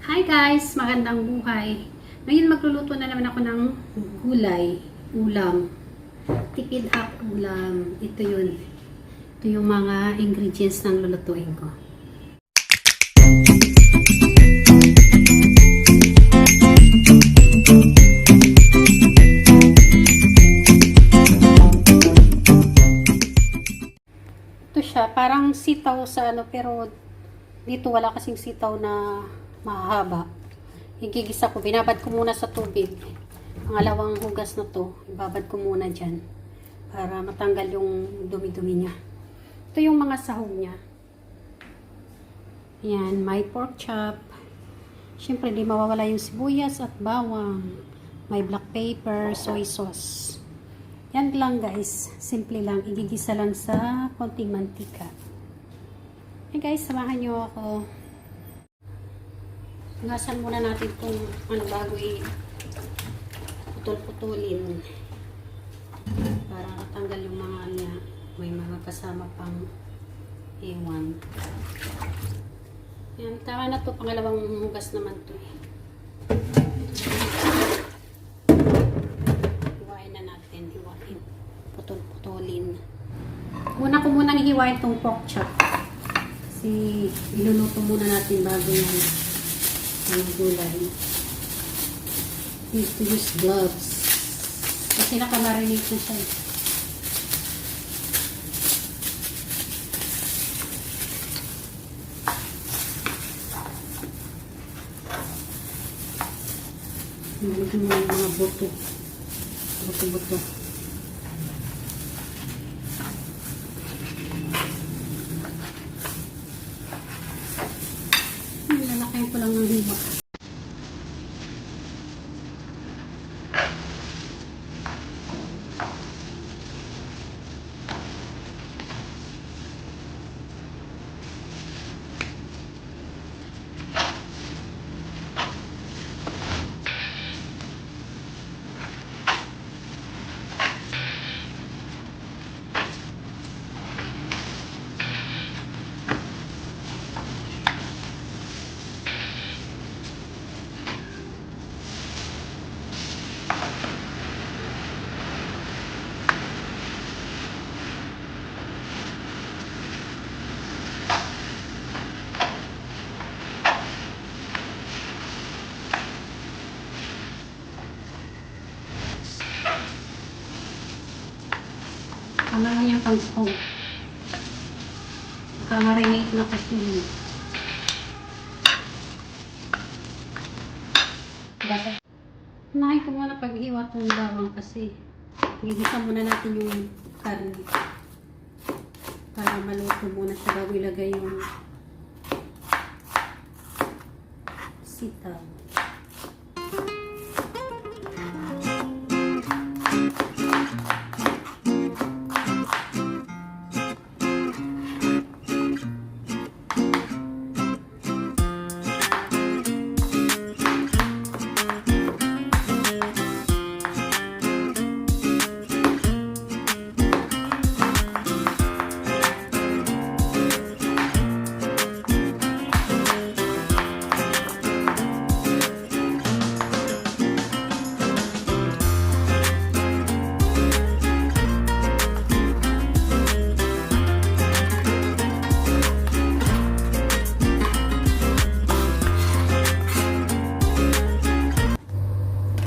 Hi guys! Magandang buhay! Ngayon magluluto na naman ako ng gulay, ulam. Tipid up ulam. Ito yun. Ito yung mga ingredients ng lulutuin ko. Ito siya. Parang sitaw sa ano, pero dito wala kasing sitaw na mahaba. Igigisa ko. Binabad ko muna sa tubig. Pangalawang hugas na to. Ibabad ko muna dyan. Para matanggal yung dumi-dumi niya. Ito yung mga sahog niya. Ayan. May pork chop. Siyempre, di mawawala yung sibuyas at bawang. May black pepper, soy sauce. Yan lang guys. Simple lang. Igigisa lang sa konting mantika. Hey guys, samahan nyo ako. Hugasan muna natin kung ano bago putol-putulin. Para matanggal yung mga niya. May mga kasama pang iwan. Yan, tama na to. Pangalawang hugas naman to. Hiwain na natin. Hiwain. Putol-putulin. Muna ko munang hiwain tong pork chop. Kasi iluluto muna natin bago yung gulay. Need to use gloves. Kasi nakamarinate na siya. Nalagyan mo yung mga buto. Buto-buto. Lalakayin ko lang ng hiwa. Ano lang yung pang-sahog. Nakamarinate na kasi yun. Basta. Unahin ko muna paghiwa ng bawang kasi gigisa muna natin yung karne. Para maluto muna siya bago ilagay yung sitaw.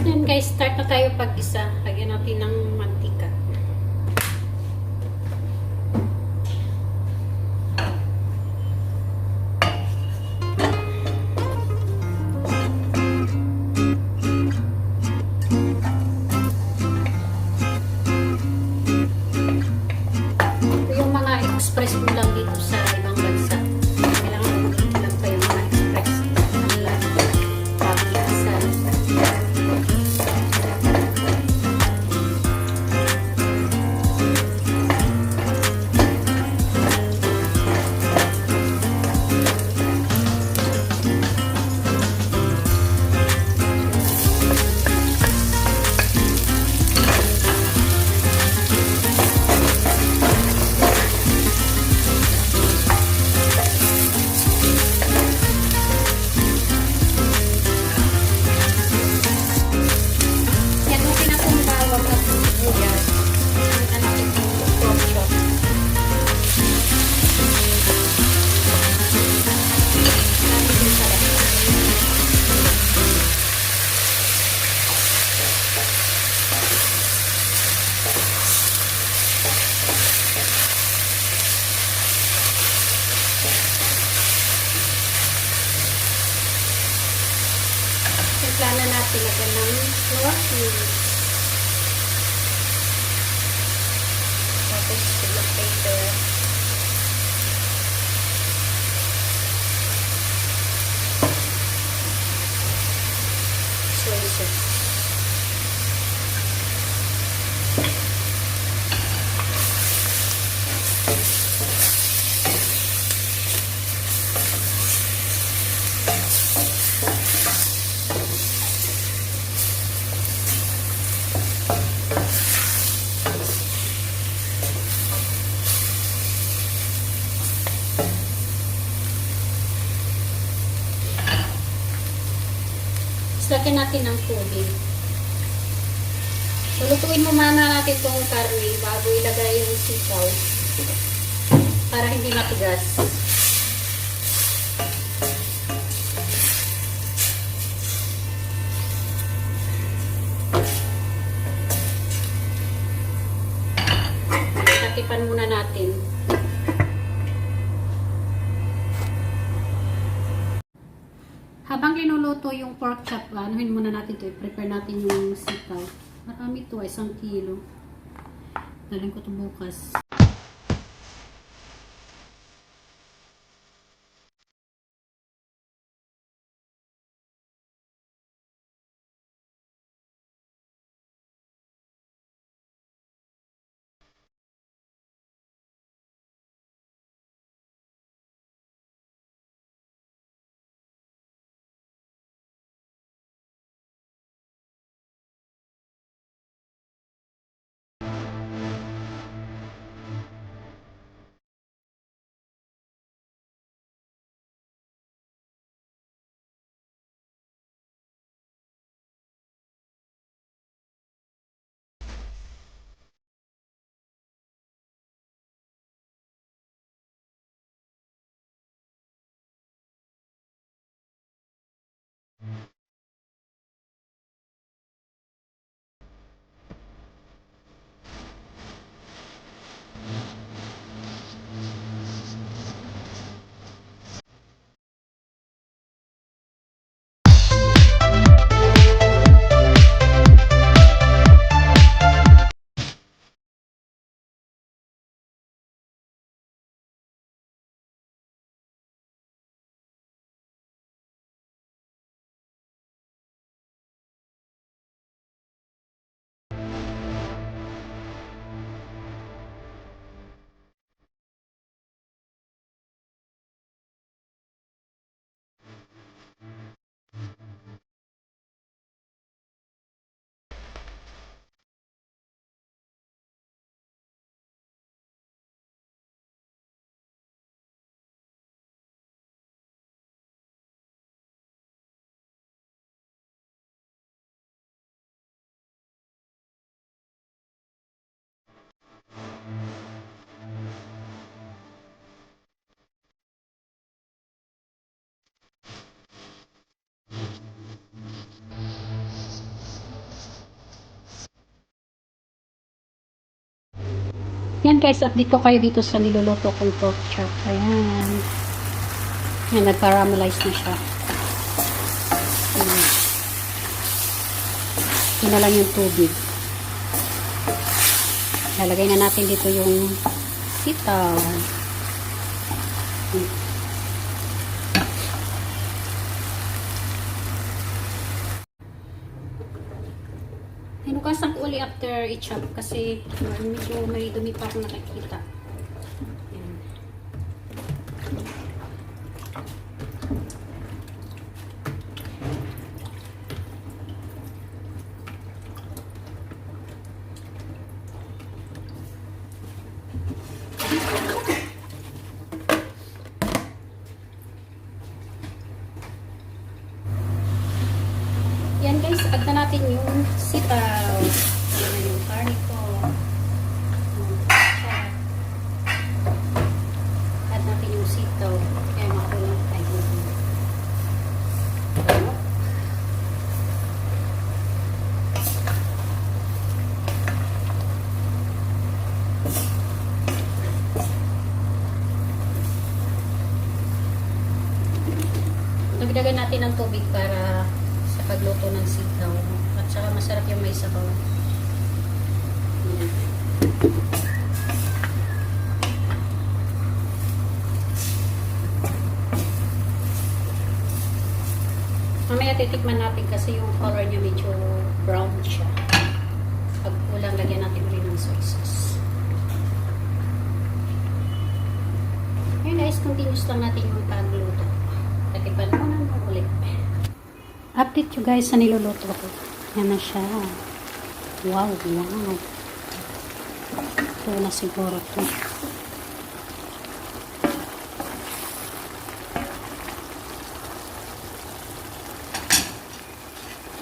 Yan guys, start na tayo pag-isa. Lagyan natin ng mantika. Ito yung mga express mo lang dito sa ibang bansa. Kailangan mo lang pa yung mga express. Timpla na natin agad ng roasting. Tapos black pepper. Soy sauce. Lagyan natin ng tubig. Lutuin mo muna natin itong karne bago ilagay yung sitaw para hindi matigas. Tatipan muna natin. Habang linuluto yung pork chop, anuhin muna natin ito. I-prepare natin yung sitaw. Marami ito, 1 kilo. Dalhin ko ito bukas. Yan guys, update ko kayo dito sa niluluto kong pork chop. Ayan. Yan, nag-caramelize na siya. Ito na lang yung tubig. Lalagay na natin dito yung sitaw. Hinugasan ko ulit after i-chop kasi medyo may dumi pa akong nakikita. Ayan. Yan guys, add na natin yung sitaw. Yan yung karne ko. Add natin yung sitaw. Kaya makulang tayo. Dagdagan natin ng tubig para sa pagluto ng sitaw. At saka masarap yung may sabaw. Yan. Mamaya titikman natin kasi yung color niya medyo brown siya. Pag kulang, lagyan natin ulit ng soy sauce. Ayun guys, continuous lang natin yung pagluto. Titikman ko na ulit. Update you guys sa niluluto ko. Yan na siya. Wow, wow. Ito na siguro ito.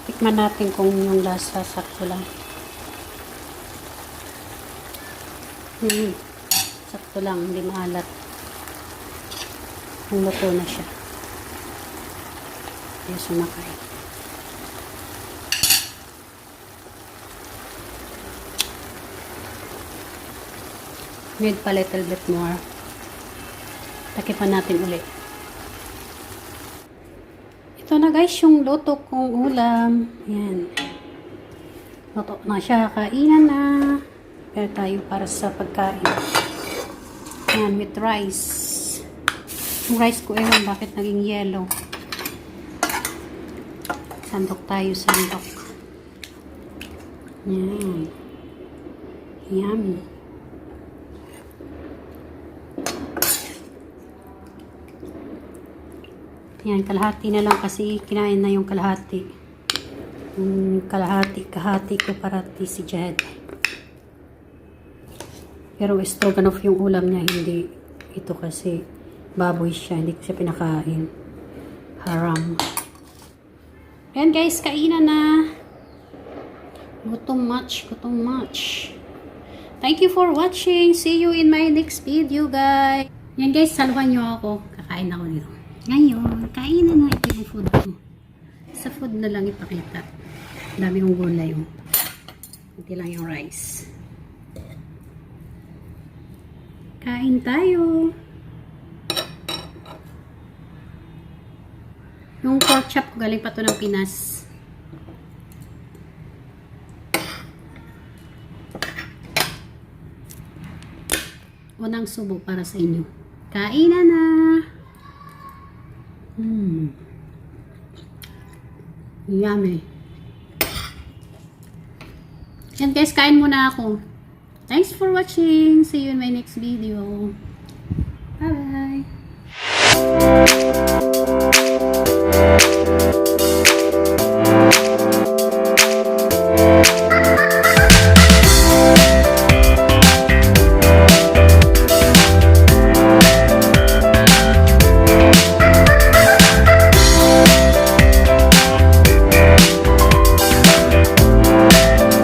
Tikman natin kung yung lasa sakto lang. Sakto lang, hindi maalat. Ang luto na siya. Kaya sumakay. Need pa little bit more. Takipan natin ulit. Ito na guys, yung luto kong ulam. Yan. Luto na siya. Kainan na. Kaya tayo para sa pagkain. Yan, with rice. Yung rice ko, ewan bakit naging yellow. Sandok tayo, sandok. Yan. Yummy. Yan, kalahati na lang kasi kinain na yung kalahati. Yung kahati ko parati si Jed. Pero stroganoff yung ulam niya, hindi ito kasi baboy siya, hindi ko siya pinakain. Haram. Ayan guys, kainan na. Gutom much. Thank you for watching. See you in my next video, guys. Yan guys, saluhan nyo ako. Kakain ako nito. Ngayon, kainan na ito yung food ko. Sa food na lang ipakita. Dami kong gulay yung. Hindi lang yung rice. Kain tayo. Yung pork chop ko galing pa to ng Pinas. Unang subo para sa inyo. Kainan na. Yummy. Yan guys, kain muna ako. Thanks for watching. See you in my next video. Bye bye.